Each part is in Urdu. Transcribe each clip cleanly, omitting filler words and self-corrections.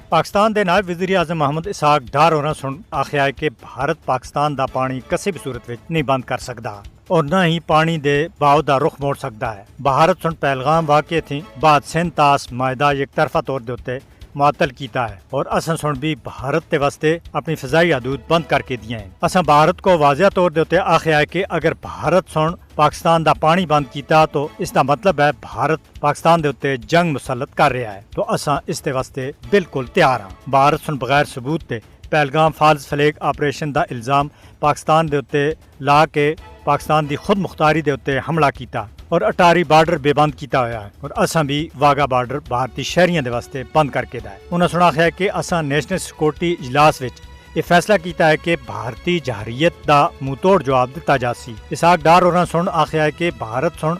پاکستان دے نائب وزیر اعظم محمد اسحاق ڈار ہوراں سن آخیا ہے کہ بھارت پاکستان دا پانی کسی بھی صورت وچ نہیں بند کر سکدا اور نہ ہی پانی دے باؤ دا رخ موڑ سکدا ہے۔ بھارت سن پہلگام واقع تھی بعد سن تاس معاہدہ یک طرفہ طور دے اتے معطل کیتا ہے اور اساں سن بھی بھارت تے واسطے اپنی فضائی حدود بند کر کے دیاں ہیں۔ اساں بھارت کو واضح طور دے اتے آخیا ہے کہ اگر بھارت سن پاکستان دا پانی بند کیتا تو اس دا مطلب ہے بھارت پاکستان دے اتے جنگ مسلط کر رہا ہے، تو اساں اس دے واسطے بالکل تیار ہاں۔ بھارت سن بغیر ثبوت تے پہلگام فالز فلیگ آپریشن دا الزام پاکستان دے اتے لا کے پاکستان دی خود مختاری دے اتے حملہ کیتا اور اٹاری بارڈر بے بند کیتا ہویا ہے اور اساں بھی واگا بارڈر بھارتی شہریاں دے واسطے بند کر کے دا ہے۔ انہاں سنا ہے کہ اساں نیشنل سیکورٹی اجلاس وچ یہ فیصلہ کیتا ہے کہ بھارتی جارحیت دا منہ توڑ جواب دتا جاسی۔ اسحاق ڈار ہوراں سن آخیا ہے کہ بھارت سن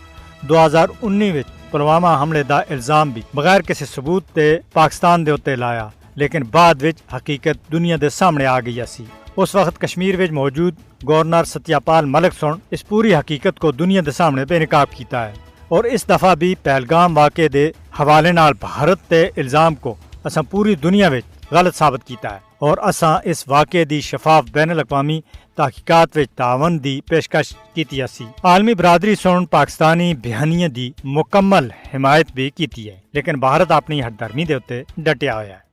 2019 وچ پلوامہ حملے دا الزام بھی بغیر کسی ثبوت تے پاکستان دے اتے لایا، لیکن بعد وچ حقیقت دنیا دے سامنے آ گئی سی۔ اس وقت کشمیر وچ موجود گورنر ستیا پال ملک سن اس پوری حقیقت کو دنیا دے سامنے بے نقاب کیتا ہے اور اس دفعہ بھی پہلگام واقعے دے حوالے نال بھارت تے الزام کو اساں پوری دنیا وچ غلط ثابت کیتا ہے اور اساں اس واقعے دی شفاف بین الاقوامی تحقیقات وچ تعاون دی پیشکش کیتی سی۔ عالمی برادری سن پاکستانی بیانیے دی مکمل حمایت بھی کیتی ہے، لیکن بھارت اپنی ہٹ درمی دے اتے ڈٹیا ہوا ہے۔